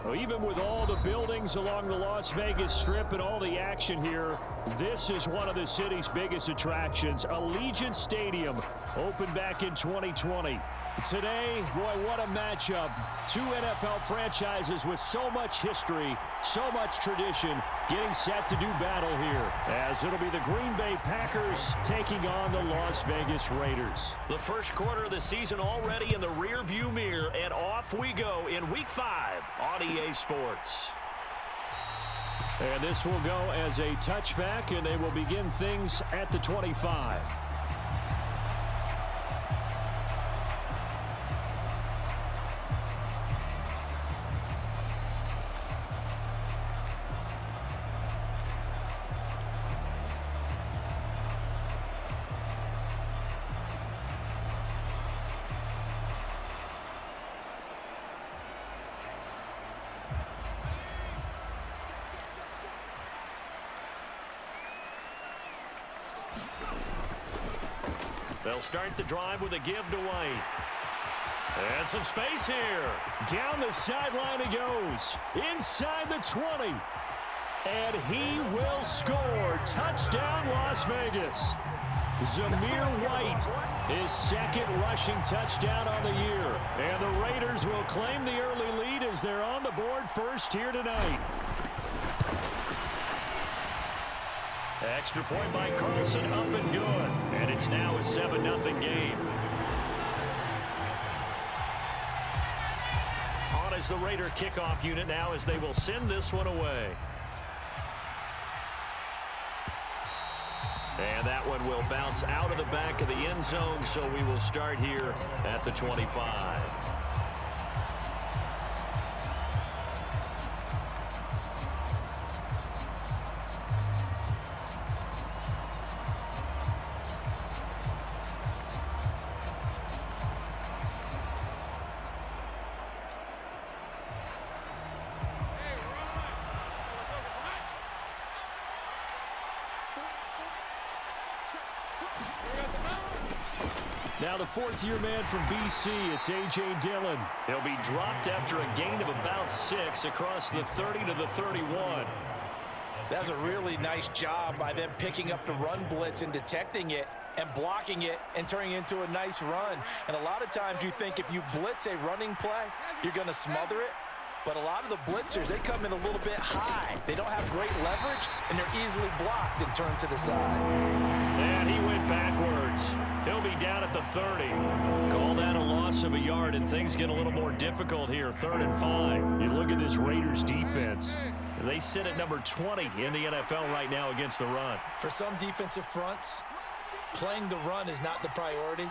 Well, even with all the buildings along the Las Vegas Strip and all the action here, this is one of the city's biggest attractions. Allegiant Stadium opened back in 2020. Today, boy, what a matchup. Two NFL franchises with so much history, so much tradition, getting set to do battle here, as it'll be the Green Bay Packers taking on the Las Vegas Raiders. The first quarter of the season already in the rearview mirror, and off we go in Week 5 on EA Sports. And this will go as a touchback, and they will begin things at the 25. They'll start the drive with a give to White. And some space here. Down the sideline he goes. Inside the 20. And he will score. Touchdown, Las Vegas. Zamir White, his second rushing touchdown on the year. And the Raiders will claim the early lead as they're on the board first here tonight. Extra point by Carlson, up and good. And it's now a 7-0 game. On is the Raider kickoff unit now as they will send this one away. And that one will bounce out of the back of the end zone, so we will start here at the 25. Now the fourth-year man from BC, it's A.J. Dillon. He'll be dropped after a gain of about 6 across the 30 to the 31. That's a really nice job by them picking up the run blitz and detecting it and blocking it and turning it into a nice run. And a lot of times you think if you blitz a running play, you're going to smother it. But a lot of the blitzers, they come in a little bit high. They don't have great leverage, and they're easily blocked and turned to the side. And he went backwards. He'll be down at the 30. Call that a loss of a yard, and things get a little more difficult here. 3rd and 5. You look at this Raiders defense. They sit at number 20 in the NFL right now against the run. For some defensive fronts, playing the run is not the priority.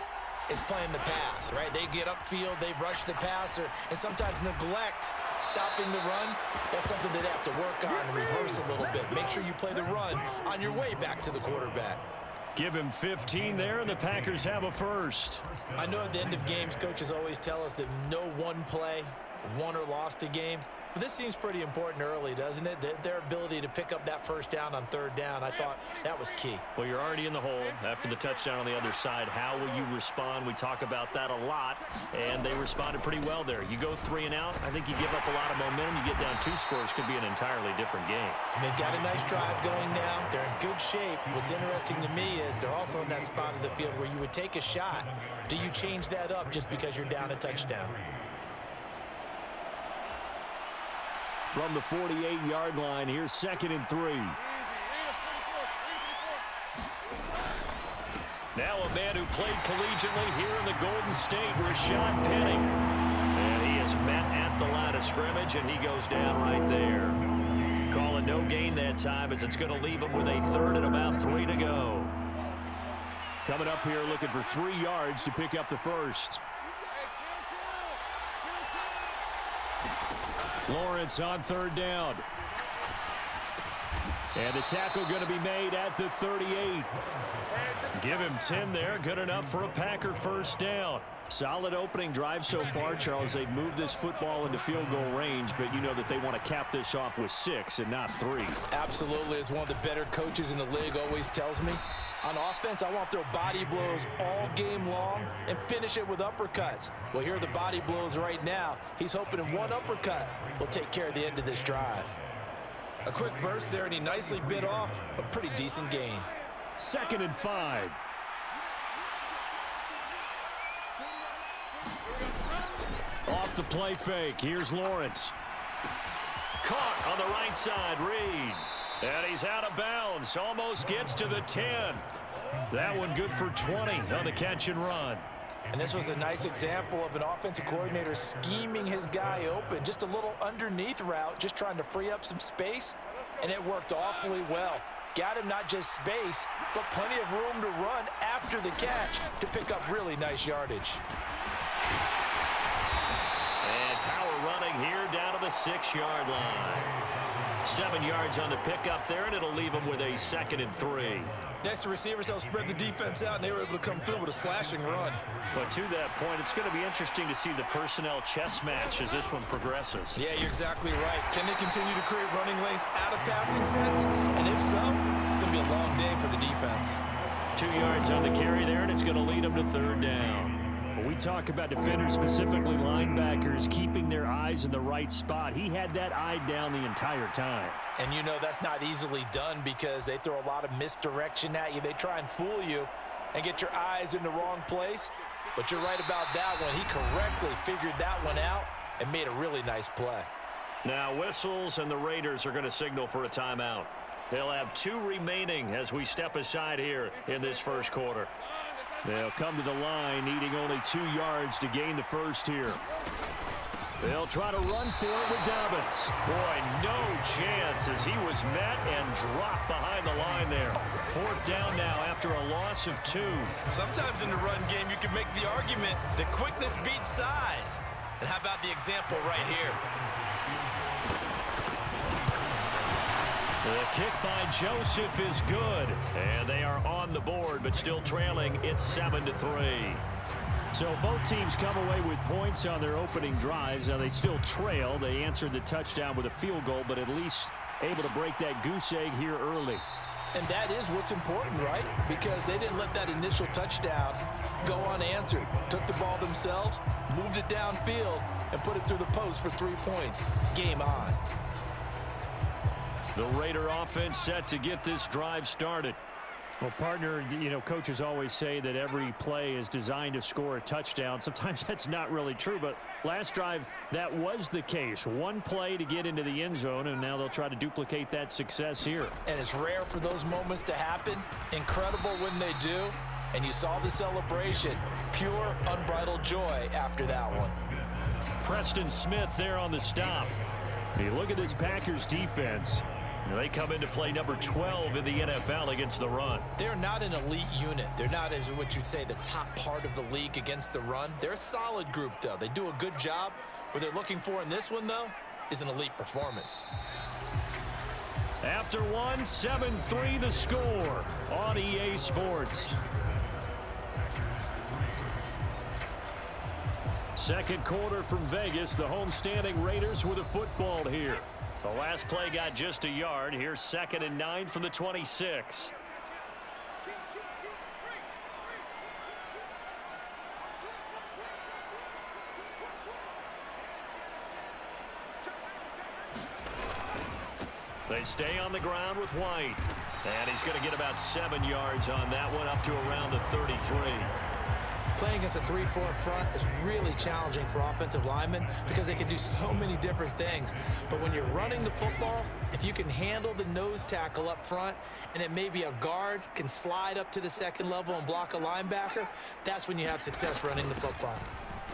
It's playing the pass, right? They get upfield, they rush the passer, and sometimes neglect stopping the run. That's something they'd have to work on and reverse a little bit. Make sure you play the run on your way back to the quarterback. Give him 15 there, and the Packers have a first. I know at the end of games, coaches always tell us that no one play won or lost a game. But this seems pretty important early, doesn't it? Their ability to pick up that first down on 3rd down, I thought that was key. Well, you're already in the hole after the touchdown on the other side. How will you respond? We talk about that a lot, and they responded pretty well there. You go 3 and out, I think you give up a lot of momentum. You get down 2 scores, could be an entirely different game. So they've got a nice drive going now. They're in good shape. What's interesting to me is they're also in that spot of the field where you would take a shot. Do you change that up just because you're down a touchdown? From the 48-yard line, here's 2nd and 3. Now a man who played collegiately here in the Golden State, Rashad Penny. And he is met at the line of scrimmage, and he goes down right there. Call it no gain that time as it's going to leave him with a 3rd and about 3 to go. Coming up here looking for 3 yards to pick up the first. Lawrence on 3rd down. And the tackle going to be made at the 38. Give him 10 there. Good enough for a Packer first down. Solid opening drive so far, Charles. They've moved this football into field goal range, but you know that they want to cap this off with 6 and not 3. Absolutely. As one of the better coaches in the league always tells me, On offense, I want to throw body blows all game long and finish it with uppercuts. Well, here are the body blows right now. He's hoping in one uppercut will take care of the end of this drive. A quick burst there, and he nicely bit off a pretty decent gain. 2nd and 5. Off the play fake. Here's Lawrence. Caught on the right side, Reed. And he's out of bounds. Almost gets to the 10. That one good for 20 on the catch and run. And this was a nice example of an offensive coordinator scheming his guy open. Just a little underneath route, just trying to free up some space. And it worked awfully well. Got him not just space, but plenty of room to run after the catch to pick up really nice yardage. And power running here down to the 6-yard line. 7 yards on the pickup there, and it'll leave him with a 2nd and 3. Next to receivers, they'll spread the defense out, and they were able to come through with a slashing run. But to that point, it's going to be interesting to see the personnel chess match as this one progresses. Yeah, you're exactly right. Can they continue to create running lanes out of passing sets? And if so, it's going to be a long day for the defense. 2 yards on the carry there, and it's going to lead them to 3rd down. When we talk about defenders, specifically linebackers, keeping their eyes in the right spot, he had that eye down the entire time. And you know that's not easily done because they throw a lot of misdirection at you. They try and fool you and get your eyes in the wrong place. But you're right about that one. He correctly figured that one out and made a really nice play. Now whistles, and the Raiders are going to signal for a timeout. They'll have 2 remaining as we step aside here in this first quarter. They'll come to the line, needing only 2 yards to gain the first here. They'll try to run for it with Dobbins. Boy, no chance as he was met and dropped behind the line there. 4th down now after a loss of 2. Sometimes in the run game, you can make the argument that quickness beats size. And how about the example right here? The kick by Joseph is good. And they are on the board, but still trailing. It's 7-3. So both teams come away with points on their opening drives. Now they still trail. They answered the touchdown with a field goal, but at least able to break that goose egg here early. And that is what's important, right? Because they didn't let that initial touchdown go unanswered. Took the ball themselves, moved it downfield, and put it through the post for 3 points. Game on. The Raider offense set to get this drive started. Well, partner, you know, coaches always say that every play is designed to score a touchdown. Sometimes that's not really true, but last drive, that was the case. One play to get into the end zone, and now they'll try to duplicate that success here. And it's rare for those moments to happen. Incredible when they do. And you saw the celebration. Pure, unbridled joy after that one. Preston Smith there on the stop. Hey, look at this Packers defense. They come into play number 12 in the NFL against the run. They're not an elite unit. They're not, as what you'd say, the top part of the league against the run. They're a solid group, though. They do a good job. What they're looking for in this one, though, is an elite performance. After one, 7-3 the score on EA Sports. Second quarter from Vegas. The homestanding Raiders with a football here. The last play got just a yard. Here's 2nd and 9 from the 26. They stay on the ground with White. And he's going to get about 7 yards on that one, up to around the 33. Playing against a 3-4 front is really challenging for offensive linemen because they can do so many different things. But when you're running the football, if you can handle the nose tackle up front and it may be a guard can slide up to the second level and block a linebacker, that's when you have success running the football.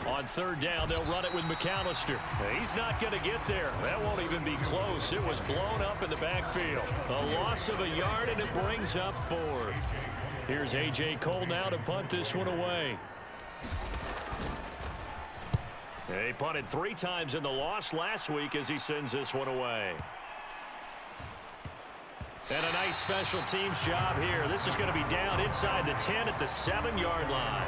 On 3rd down, they'll run it with McAllister. He's not going to get there. That won't even be close. It was blown up in the backfield. A loss of a yard, and it brings up 4th. Here's A.J. Cole now to punt this one away. He punted 3 times in the loss last week as he sends this one away. And a nice special teams job here. This is going to be down inside the 10 at the 7-yard line.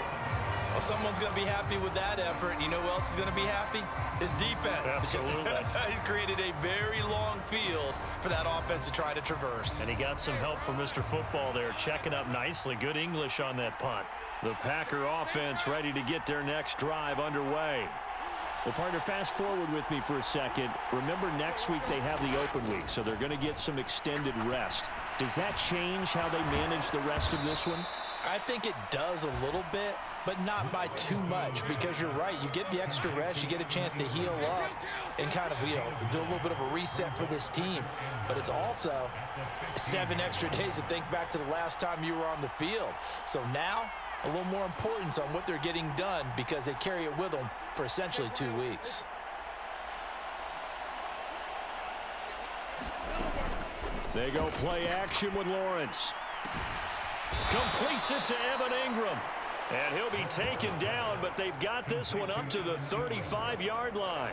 Well, someone's going to be happy with that effort. And you know who else is going to be happy? His defense. Absolutely. He's created a very long field for that offense to try to traverse. And he got some help from Mr. Football there, checking up nicely. Good English on that punt. The Packer offense ready to get their next drive underway. Well, partner, fast forward with me for a second. Remember, next week they have the open week, so they're going to get some extended rest. Does that change how they manage the rest of this one? I think it does a little bit, but not by too much, because you're right. You get the extra rest. You get a chance to heal up and kind of, do a little bit of a reset for this team. But it's also 7 extra days to think back to the last time you were on the field. So now, a little more importance on what they're getting done because they carry it with them for essentially 2 weeks. They go play action with Lawrence. Completes it to Evan Ingram. And he'll be taken down, but they've got this one up to the 35-yard line.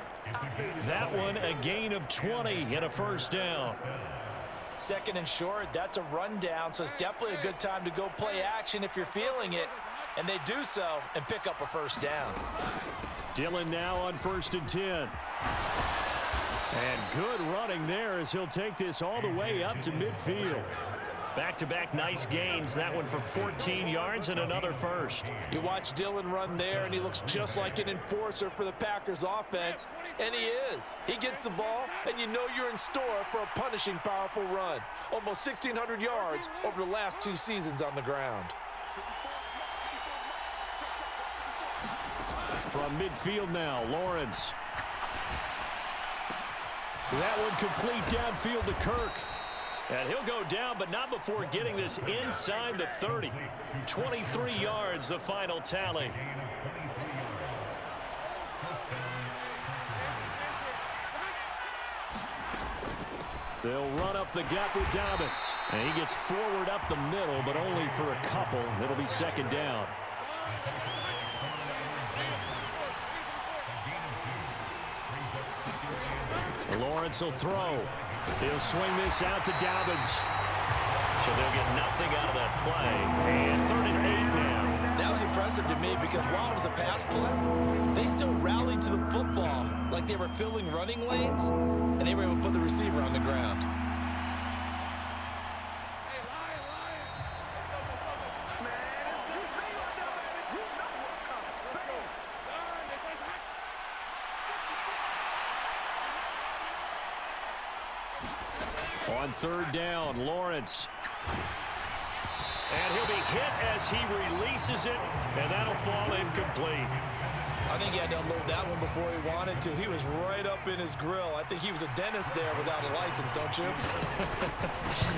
That one a gain of 20 and a first down. 2nd and short, that's a rundown, so it's definitely a good time to go play action if you're feeling it. And they do so and pick up a first down. Dillon now on 1st and 10. And good running there as he'll take this all the way up to midfield. Back-to-back nice gains. That one for 14 yards and another first. You watch Dillon run there, and he looks just like an enforcer for the Packers offense. And he is. He gets the ball, and you know you're in store for a punishing, powerful run. Almost 1,600 yards over the last 2 seasons on the ground. From midfield now, Lawrence. That one complete downfield to Kirk. And he'll go down, but not before getting this inside the 30. 23 yards, the final tally. They'll run up the gut with Dobbins. And he gets forward up the middle, but only for a couple. It'll be 2nd down. Lawrence will throw. He'll swing this out to Dobbins. So they'll get nothing out of that play. And 3rd and 8 now. That was impressive to me because while it was a pass play, they still rallied to the football like they were filling running lanes, and they were able to put the receiver on the ground. On 3rd down, Lawrence. And he'll be hit as he releases it, and that'll fall incomplete. I think he had to unload that one before he wanted to. He was right up in his grill. I think he was a dentist there without a license, don't you?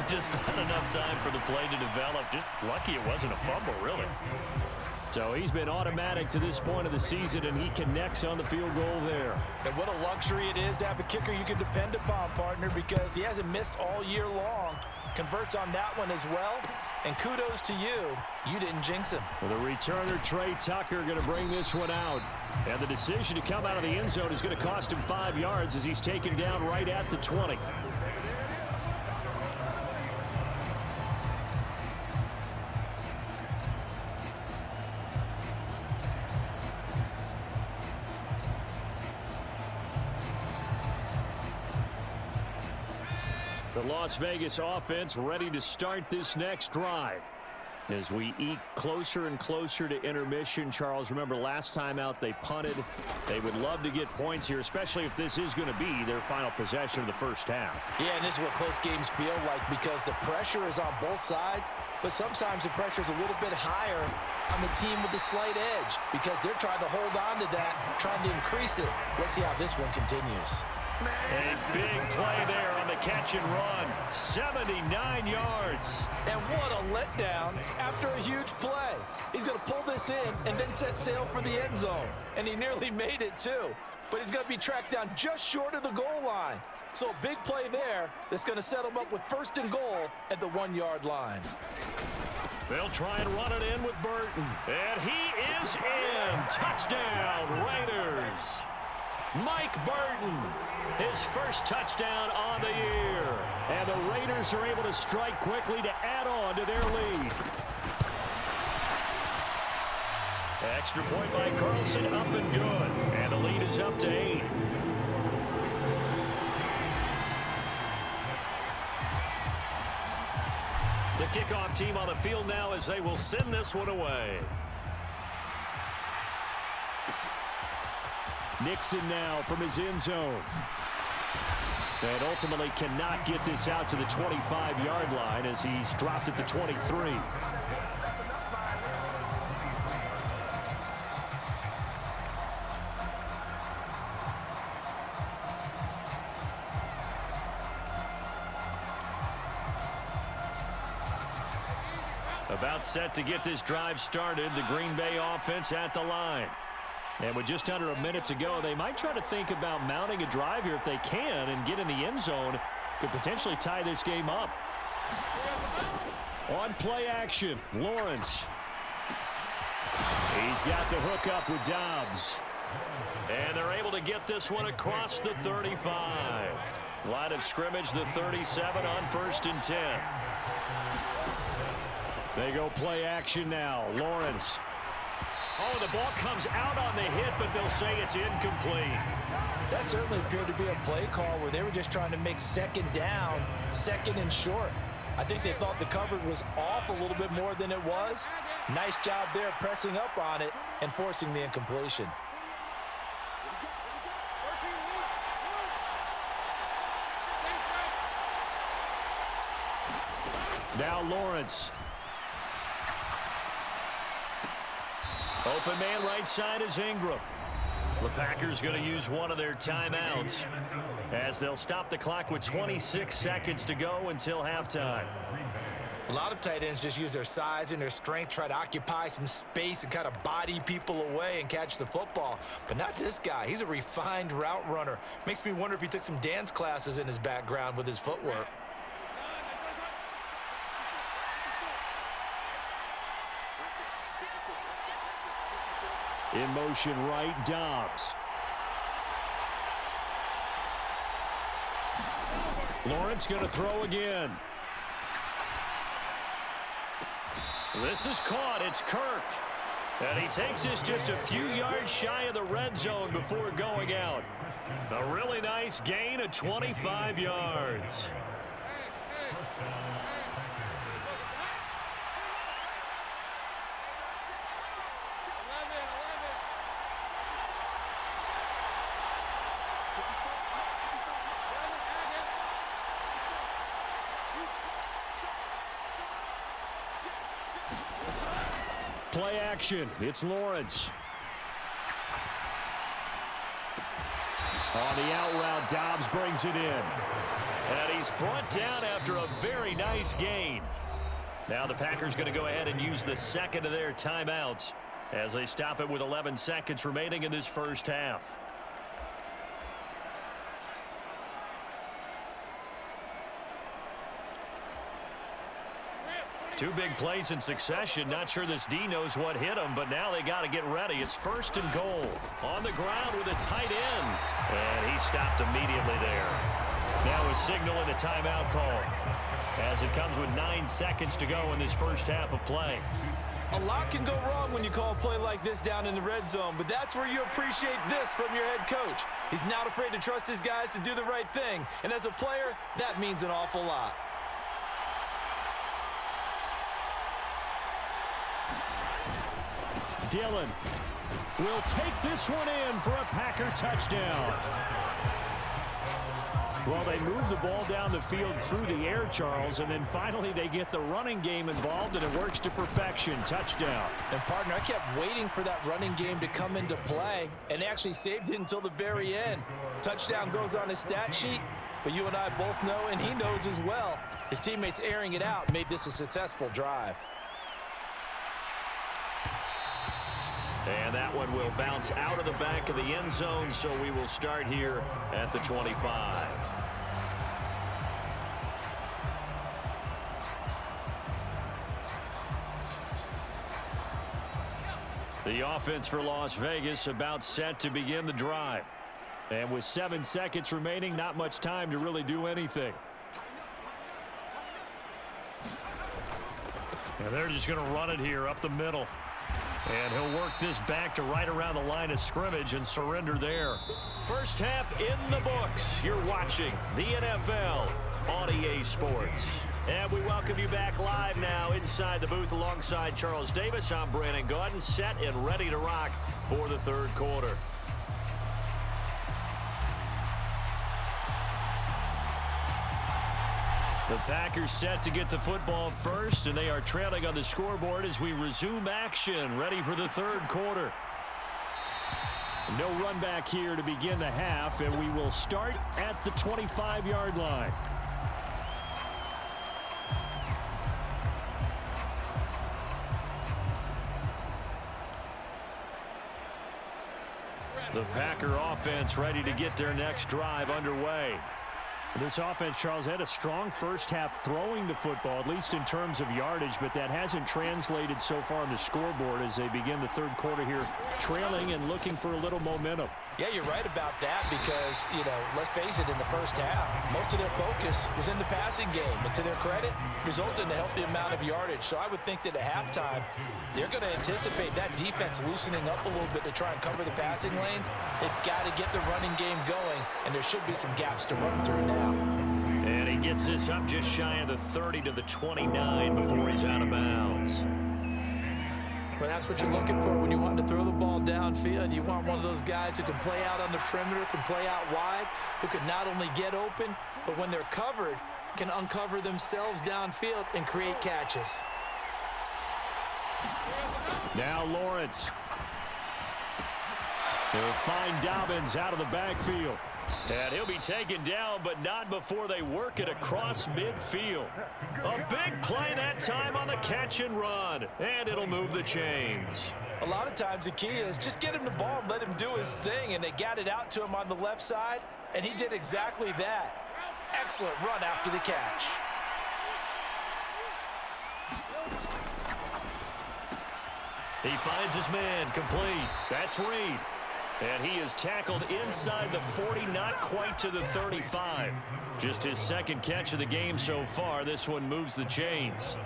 Just not enough time for the play to develop. Just lucky it wasn't a fumble, really. So he's been automatic to this point of the season, and he connects on the field goal there. And what a luxury it is to have a kicker you can depend upon, partner, because he hasn't missed all year long. Converts on that one as well. And kudos to you. You didn't jinx him. Well, the returner, Trey Tucker, going to bring this one out. And the decision to come out of the end zone is going to cost him 5 yards as he's taken down right at the 20. The Las Vegas offense ready to start this next drive. As we eke closer and closer to intermission, Charles, remember last time out they punted. They would love to get points here, especially if this is going to be their final possession of the first half. Yeah, and this is what close games feel like because the pressure is on both sides, but sometimes the pressure is a little bit higher on the team with the slight edge because they're trying to hold on to that, trying to increase it. Let's see how this one continues. A big play there on the catch and run. 79 yards. And what a letdown after a huge play. He's going to pull this in and then set sail for the end zone. And he nearly made it too. But he's going to be tracked down just short of the goal line. So a big play there that's going to set him up with 1st and goal at the 1-yard line. They'll try and run it in with Burton. And he is in. Touchdown, Raiders. Mike Burton, his first touchdown on the year. And the Raiders are able to strike quickly to add on to their lead. Extra point by Carlson, up and good. And the lead is up to 8. The kickoff team on the field now as they will send this one away. Nixon now from his end zone. And ultimately cannot get this out to the 25-yard line as he's dropped at the 23. About set to get this drive started. The Green Bay offense at the line. And with just under a minute to go, they might try to think about mounting a drive here if they can and get in the end zone. Could potentially tie this game up. On play action, Lawrence. He's got the hook up with Dobbs. And they're able to get this one across the 35. Line of scrimmage, the 37 on 1st and 10. They go play action now. Lawrence. Oh, the ball comes out on the hit, but they'll say it's incomplete. That certainly appeared to be a play call where they were just trying to make second down, second and short. I think they thought the coverage was off a little bit more than it was. Nice job there pressing up on it and forcing the incompletion. Now Lawrence. Open man right side is Ingram. The Packers going to use one of their timeouts as they'll stop the clock with 26 seconds to go until halftime. A lot of tight ends just use their size and their strength, try to occupy some space and kind of body people away and catch the football. But not this guy. He's a refined route runner. Makes me wonder if he took some dance classes in his background with his footwork. In motion right, Dobbs. Lawrence going to throw again. This is caught. It's Kirk. And he takes this just a few yards shy of the red zone before going out. A really nice gain of 25 yards. Play action. It's Lawrence. On the out route, Dobbs brings it in. And he's brought down after a very nice gain. Now the Packers going to go ahead and use the second of their timeouts as they stop it with 11 seconds remaining in this first half. Two big plays in succession. Not sure this D knows what hit him, but now they got to get ready. It's 1st and goal. On the ground with a tight end. And he stopped immediately there. Now a signal and a timeout call as it comes with 9 seconds to go in this first half of play. A lot can go wrong when you call a play like this down in the red zone, but that's where you appreciate this from your head coach. He's not afraid to trust his guys to do the right thing, and as a player, that means an awful lot. Dillon will take this one in for a Packer touchdown. Well, they move the ball down the field through the air, Charles, and then finally they get the running game involved, and it works to perfection. Touchdown. And, partner, I kept waiting for that running game to come into play and actually saved it until the very end. Touchdown goes on his stat sheet, but you and I both know, and he knows as well, his teammates airing it out made this a successful drive. And that one will bounce out of the back of the end zone, so we will start here at the 25. The offense for Las Vegas about set to begin the drive. And with 7 seconds remaining, not much time to really do anything. And they're just going to run it here up the middle. And he'll work this back to right around the line of scrimmage and surrender there. First half in the books. You're watching the NFL on EA Sports. And we welcome you back live now inside the booth alongside Charles Davis. I'm Brandon Gaudin, set and ready to rock for the third quarter. The Packers set to get the football first, and they are trailing on the scoreboard as we resume action, ready for the third quarter. No run back here to begin the half, and we will start at the 25-yard line. The Packer offense ready to get their next drive underway. This offense, Charles, had a strong first half throwing the football, at least in terms of yardage, but that hasn't translated so far on the scoreboard as they begin the third quarter here, trailing and looking for a little momentum. Yeah, you're right about that because, let's face it, in the first half, most of their focus was in the passing game. And to their credit, resulted in a healthy amount of yardage. So I would think that at halftime, they're going to anticipate that defense loosening up a little bit to try and cover the passing lanes. They've got to get the running game going, and there should be some gaps to run through now. And he gets this up just shy of the 30 to the 29 before he's out of bounds. Well, that's what you're looking for when you want to throw the ball downfield. You want one of those guys who can play out on the perimeter, can play out wide, who can not only get open, but when they're covered, can uncover themselves downfield and create catches. Now Lawrence. They'll find Dobbins out of the backfield. And he'll be taken down, but not before they work it across midfield. A big play that time on the catch and run, and it'll move the chains. A lot of times the key is just get him the ball and let him do his thing, and they got it out to him on the left side, and he did exactly that. Excellent run after the catch. He finds his man complete. That's Reed. And he is tackled inside the 40, not quite to the 35. Just his second catch of the game so far. This one moves the chains.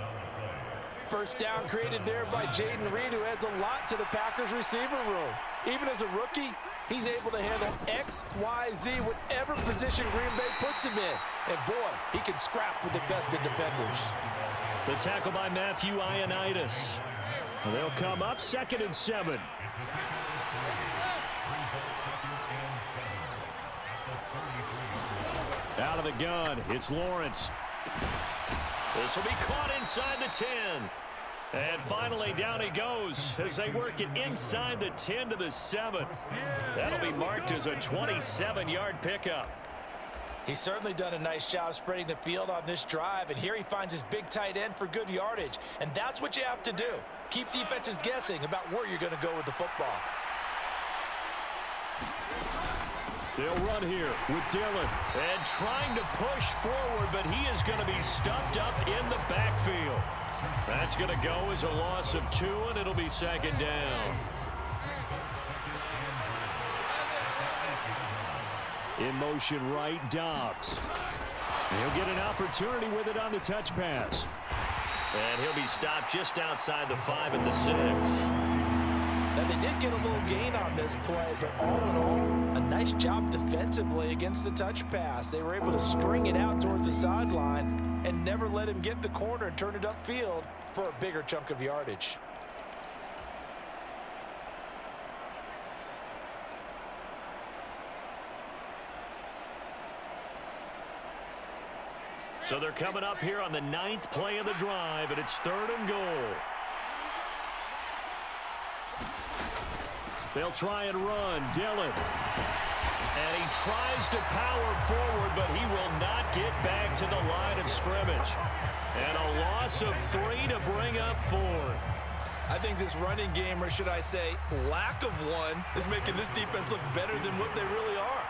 First down created there by Jaden Reed, who adds a lot to the Packers receiver room. Even as a rookie, he's able to handle X, Y, Z, whatever position Green Bay puts him in. And boy, he can scrap with the best of defenders. The tackle by Matthew Ioannidis. They'll come up 2nd and 7. Out of the gun, it's Lawrence. This will be caught inside the 10. And finally, down he goes as they work it inside the 10 to the 7. That'll be marked as a 27-yard pickup. He's certainly done a nice job spreading the field on this drive, and here he finds his big tight end for good yardage. And that's what you have to do. Keep defenses guessing about where you're going to go with the football. They'll run here with Dillon. And trying to push forward, but he is going to be stuffed up in the backfield. That's going to go as a loss of 2, and it'll be 2nd down. In motion right, Dobbs. He'll get an opportunity with it on the touch pass. And he'll be stopped just outside the 5 at the 6. Now, they did get a little gain on this play, but all in all, a nice job defensively against the touch pass. They were able to string it out towards the sideline and never let him get the corner and turn it upfield for a bigger chunk of yardage. So they're coming up here on the 9th play of the drive, and it's 3rd and goal. They'll try and run. Dillon. And he tries to power forward, but he will not get back to the line of scrimmage. And a loss of 3 to bring up 4th. I think this running game, or should I say lack of one, is making this defense look better than what they really are.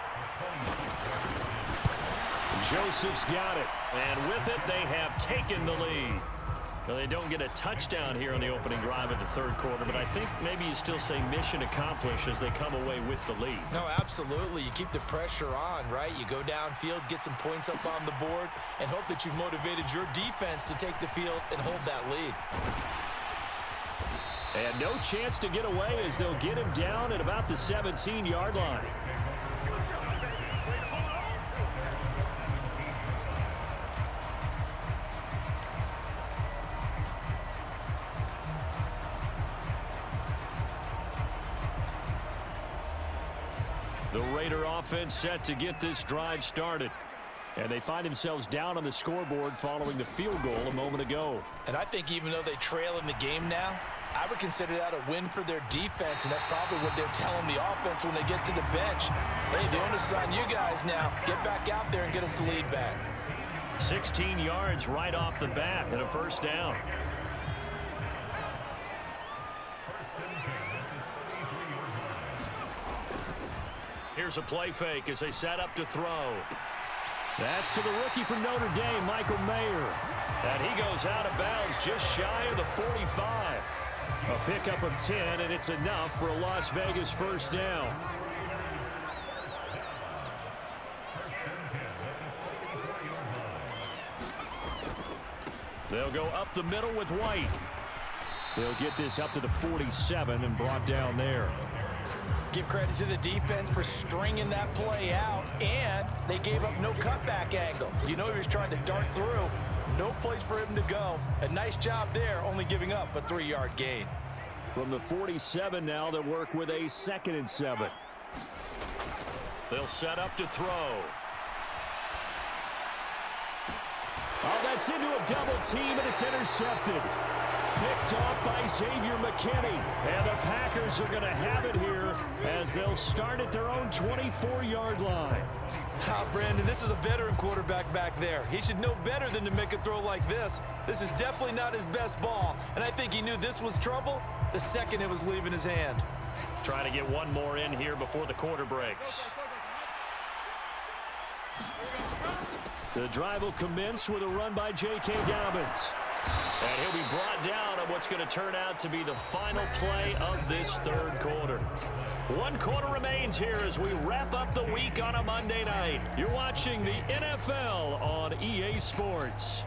Joseph's got it. And with it, they have taken the lead. Well, they don't get a touchdown here on the opening drive of the third quarter, but I think maybe you still say mission accomplished as they come away with the lead. No, absolutely. You keep the pressure on, right? You go downfield, get some points up on the board, and hope that you've motivated your defense to take the field and hold that lead. And no chance to get away as they'll get him down at about the 17-yard line. The Raider offense set to get this drive started. And they find themselves down on the scoreboard following the field goal a moment ago. And I think even though they trail in the game now, I would consider that a win for their defense, and that's probably what they're telling the offense when they get to the bench. Hey, the onus is on you guys now. Get back out there and get us the lead back. 16 yards right off the bat and a first down. Here's a play fake as they set up to throw. That's to the rookie from Notre Dame, Michael Mayer. And he goes out of bounds just shy of the 45. A pickup of 10, and it's enough for a Las Vegas first down. They'll go up the middle with White. They'll get this up to the 47 and brought down there. Give credit to the defense for stringing that play out, and they gave up no cutback angle. You know he was trying to dart through. No place for him to go. A nice job there, only giving up a 3-yard gain. From the 47 now, they'll work with a 2nd and 7. They'll set up to throw. Oh, that's into a double team, and it's intercepted. Picked off by Xavier McKinney. And the Packers are going to have it here as they'll start at their own 24-yard line. Brandon, this is a veteran quarterback back there. He should know better than to make a throw like this. This is definitely not his best ball, and I think he knew this was trouble the second it was leaving his hand. Trying to get one more in here before the quarter breaks. The drive will commence with a run by J.K. Dobbins. And he'll be brought down on what's going to turn out to be the final play of this third quarter. 1 quarter remains here as we wrap up the week on a Monday night. You're watching the NFL on EA Sports.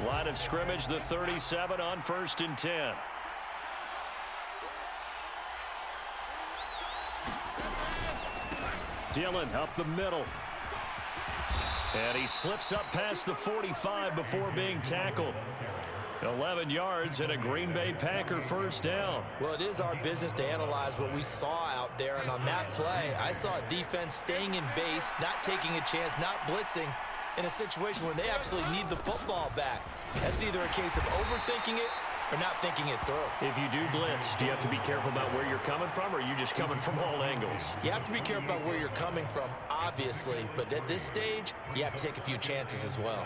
Line of scrimmage, the 37 on 1st and 10. Dillon up the middle. And he slips up past the 45 before being tackled. 11 yards and a Green Bay Packer first down. Well, it is our business to analyze what we saw out there, and on that play, I saw a defense staying in base, not taking a chance, not blitzing, in a situation where they absolutely need the football back. That's either a case of overthinking it or not thinking it through. If you do blitz, do you have to be careful about where you're coming from, or are you just coming from all angles? You have to be careful about where you're coming from, obviously, but at this stage, you have to take a few chances as well.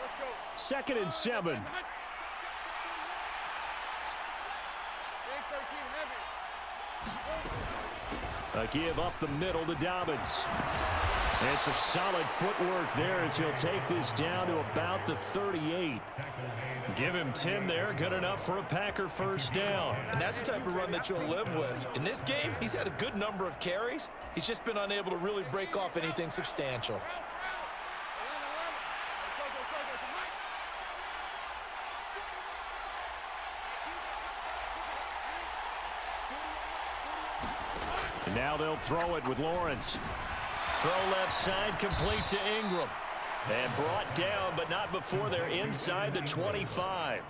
Let's go. 2nd and 7. A give up the middle to Dobbins. And some solid footwork there as he'll take this down to about the 38. Give him 10 there. Good enough for a Packer first down. And that's the type of run that you'll live with. In this game, he's had a good number of carries. He's just been unable to really break off anything substantial. And now they'll throw it with Lawrence. Throw left side, complete to Ingram. And brought down, but not before they're inside the 25.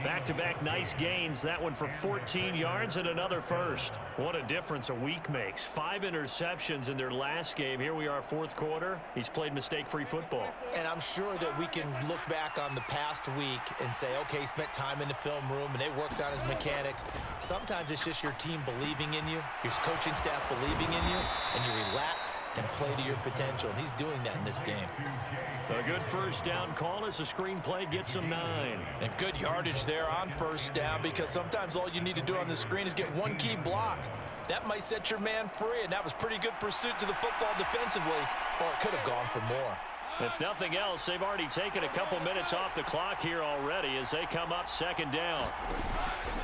Back-to-back nice gains. That one for 14 yards and another first. What a difference a week makes. 5 interceptions in their last game. Here we are, 4th quarter. He's played mistake-free football. And I'm sure that we can look back on the past week and say, okay, he spent time in the film room and they worked on his mechanics. Sometimes it's just your team believing in you, your coaching staff believing in you, and you relax and play to your potential. And he's doing that in this game. A good first down call as the screenplay gets him 9. And good yardage there on first down, because sometimes all you need to do on the screen is get one key block. That might set your man free, and that was pretty good pursuit to the football defensively, or it could have gone for more. If nothing else, they've already taken a couple minutes off the clock here already as they come up 2nd down.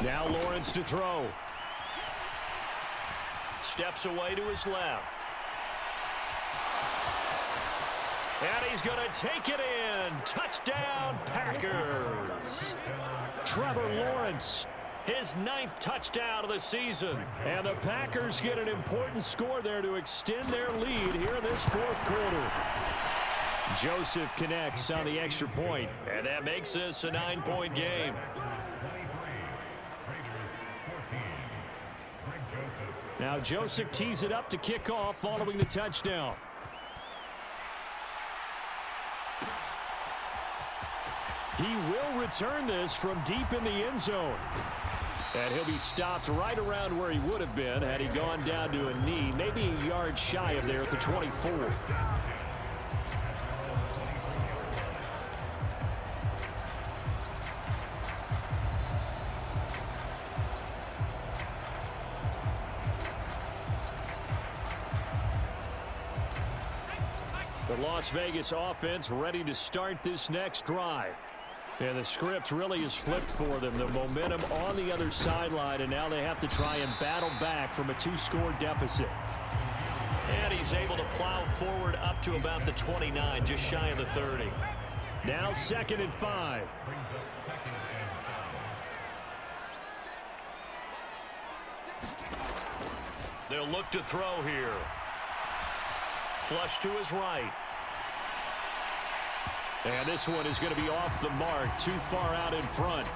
Now Lawrence to throw. Steps away to his left. And he's going to take it in. Touchdown, Packers. Trevor Lawrence, his 9th touchdown of the season. and the Packers get an important score there to extend their lead here in this 4th quarter. Joseph connects on the extra point. And that makes this a 9-point game. Now Joseph tees it up to kick off following the touchdown. He will return this from deep in the end zone. And he'll be stopped right around where he would have been had he gone down to a knee, maybe a yard shy of there at the 24. The Las Vegas offense ready to start this next drive. And the script really is flipped for them. The momentum on the other sideline, and now they have to try and battle back from a 2-score deficit. And he's able to plow forward up to about the 29, just shy of the 30. Now 2nd and 5. They'll look to throw here. Flush to his right. And this one is going to be off the mark, too far out in front.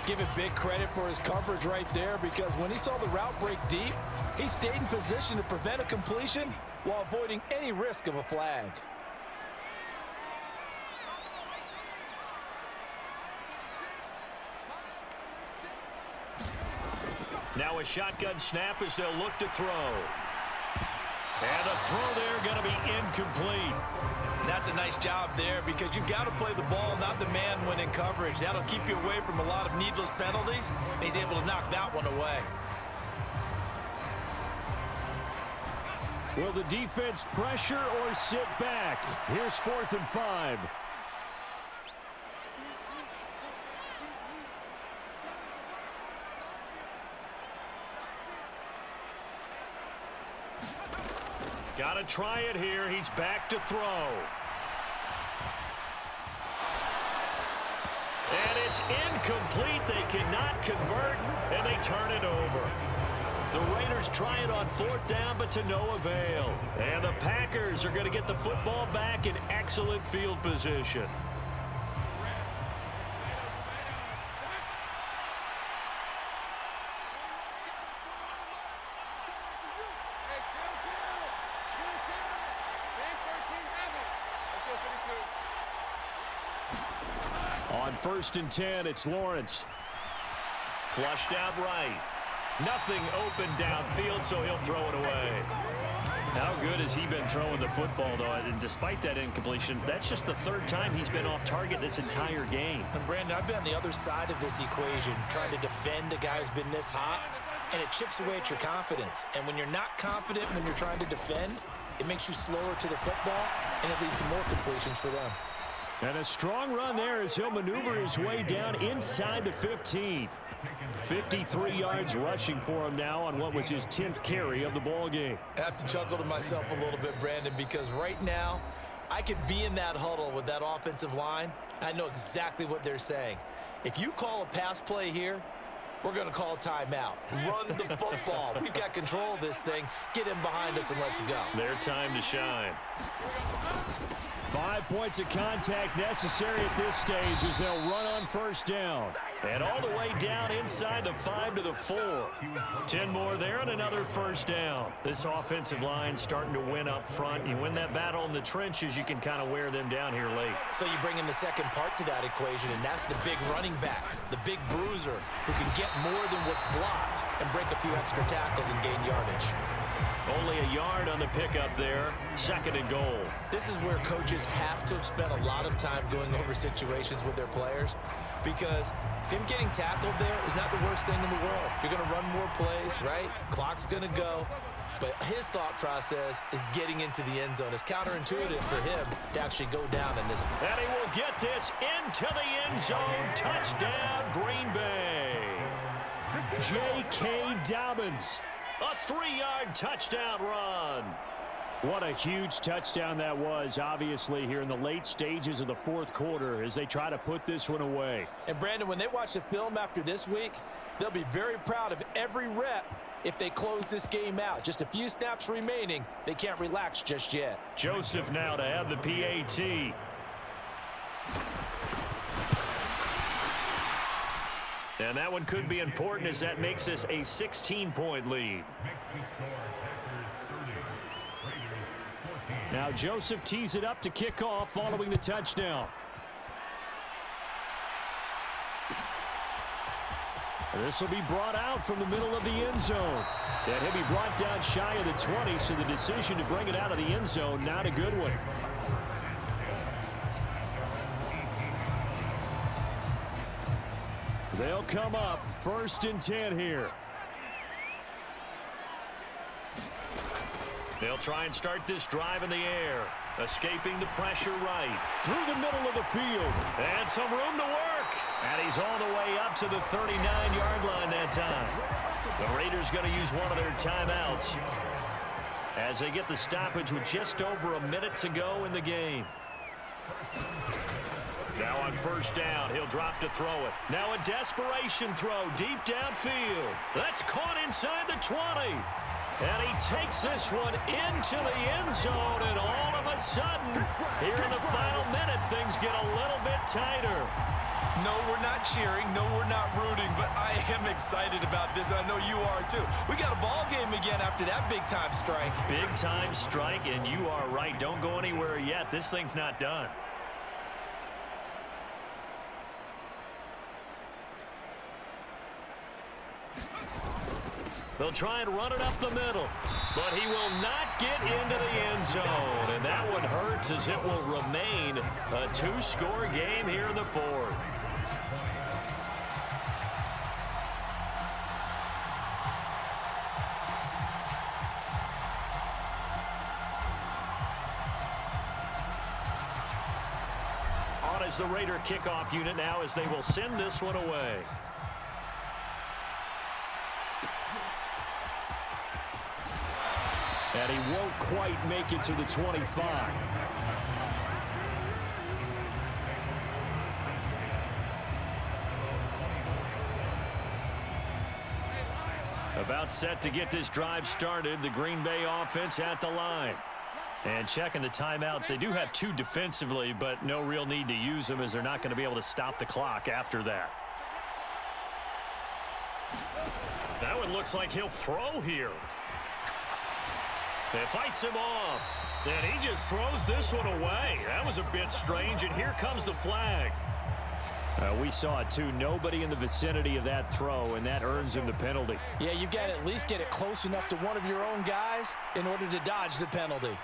Give it big credit for his coverage right there, because when he saw the route break deep, he stayed in position to prevent a completion while avoiding any risk of a flag. Now a shotgun snap as they'll look to throw. And the throw there going to be incomplete. And that's a nice job there, because you've got to play the ball, not the man when in coverage. That'll keep you away from a lot of needless penalties, and he's able to knock that one away. Will the defense pressure or sit back? Here's 4th and 5. Got to try it here. He's back to throw. And it's incomplete. They cannot convert, and they turn it over. The Raiders try it on 4th down, but to no avail. And the Packers are going to get the football back in excellent field position. On 1st and 10, it's Lawrence. Flushed out right. Nothing open downfield, so he'll throw it away. How good has he been throwing the football, though? And despite that incompletion, that's just the 3rd time he's been off target this entire game. And Brandon, I've been on the other side of this equation, trying to defend a guy who's been this hot, and it chips away at your confidence. And when you're not confident when you're trying to defend, it makes you slower to the football, and it leads to more completions for them. And a strong run there as he'll maneuver his way down inside the 15. 53 yards rushing for him now on what was his 10th carry of the ball game. I have to chuckle to myself a little bit, Brandon, because right now I could be in that huddle with that offensive line. I know exactly what they're saying. If you call a pass play here, we're going to call a timeout. Run the football. We've got control of this thing. Get in behind us and let's go. Their time to shine. 5 points of contact necessary at this stage as they'll run on 1st down. And all the way down inside the 5 to the 4. 10 more there and another 1st down. This offensive line starting to win up front. You win that battle in the trenches, you can kind of wear them down here late. So you bring in the second part to that equation, and that's the big running back, the big bruiser, who can get more than what's blocked and break a few extra tackles and gain yardage. Only a yard on the pickup there. 2nd and goal. This is where coaches have to have spent a lot of time going over situations with their players, because him getting tackled there is not the worst thing in the world. You're going to run more plays, right? Clock's going to go. But his thought process is getting into the end zone. It's counterintuitive for him to actually go down in this. And he will get this into the end zone. Touchdown, Green Bay. J.K. Dobbins. A 3-yard touchdown run. What a huge touchdown that was, obviously, here in the late stages of the fourth quarter as they try to put this one away. And, Brandon, when they watch the film after this week, they'll be very proud of every rep if they close this game out. Just a few snaps remaining. They can't relax just yet. Joseph now to have the PAT. And that one could be important as that makes this a 16-point lead. Now Joseph tees it up to kick off following the touchdown. This will be brought out from the middle of the end zone. And he'll be brought down shy of the 20, so the decision to bring it out of the end zone, not a good one. They'll come up 1st and 10 here. They'll try and start this drive in the air. Escaping the pressure right. Through the middle of the field. And some room to work. And he's all the way up to the 39-yard line that time. The Raiders going to use one of their timeouts as they get the stoppage with just over a minute to go in the game. Now on 1st down, he'll drop to throw it. Now a desperation throw deep downfield. That's caught inside the 20. And he takes this one into the end zone, and all of a sudden, here in the final minute, things get a little bit tighter. No, we're not cheering. No, we're not rooting, but I am excited about this, and I know you are too. We got a ball game again after that big-time strike. Big-time strike, and you are right. Don't go anywhere yet. This thing's not done. They'll try and run it up the middle, but he will not get into the end zone. And that one hurts as it will remain a 2-score game here in the fourth. On as the Raider kickoff unit now as they will send this one away. And he won't quite make it to the 25. About set to get this drive started. The Green Bay offense at the line. And checking the timeouts. They do have 2 defensively, but no real need to use them as they're not going to be able to stop the clock after that. That one looks like he'll throw here. It fights him off. And he just throws this one away. That was a bit strange, and here comes the flag. We saw it too. Nobody in the vicinity of that throw, and that earns him the penalty. Yeah, you've got to at least get it close enough to one of your own guys in order to dodge the penalty.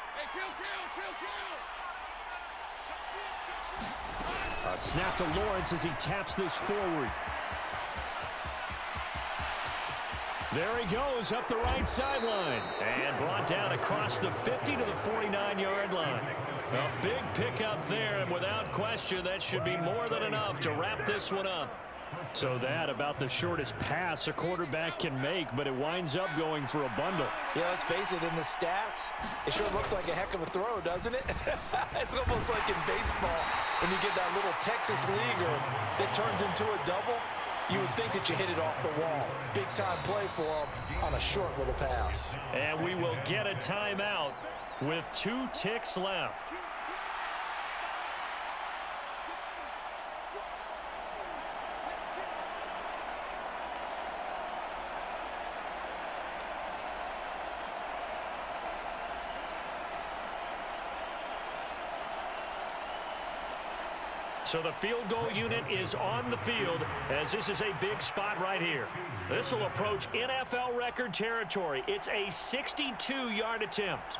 A snap to Lawrence as he taps this forward. There he goes up the right sideline. And brought down across the 50 to the 49-yard line. A big pickup there, and without question, that should be more than enough to wrap this one up. So that about the shortest pass a quarterback can make, but it winds up going for a bundle. Yeah, let's face it, in the stats, it sure looks like a heck of a throw, doesn't it? It's almost like in baseball when you get that little Texas leaguer that turns into a double. You would think that you hit it off the wall. Big-time play for him on a short little pass. And we will get a timeout with 2 ticks left. So the field goal unit is on the field as this is a big spot right here. This will approach NFL record territory. It's a 62-yard attempt.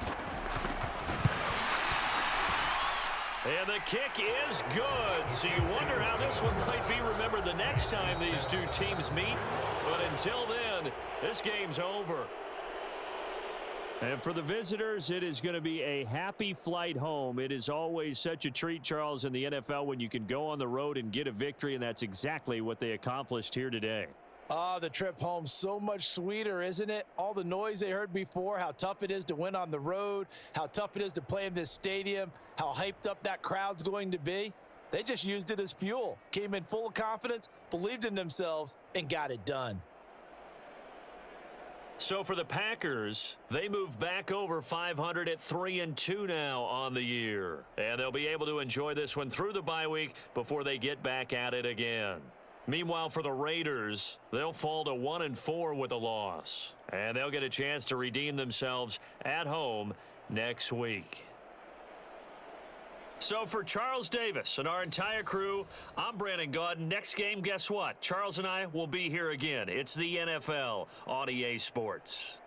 And the kick is good. So you wonder how this one might be remembered the next time these two teams meet. But until then, this game's over. And for the visitors, it is going to be a happy flight home. It is always such a treat, Charles, in the NFL when you can go on the road and get a victory, and that's exactly what they accomplished here today. Oh, the trip home so much sweeter, isn't it? All the noise they heard before, how tough it is to win on the road, how tough it is to play in this stadium, how hyped up that crowd's going to be. They just used it as fuel, came in full of confidence, believed in themselves, and got it done. So for the Packers, they move back over 500 at 3-2 now on the year. And they'll be able to enjoy this one through the bye week before they get back at it again. Meanwhile, for the Raiders, they'll fall to 1-4 with a loss. And they'll get a chance to redeem themselves at home next week. So for Charles Davis and our entire crew, I'm Brandon Gaudin. Next game, guess what? Charles and I will be here again. It's the NFL on EA Sports.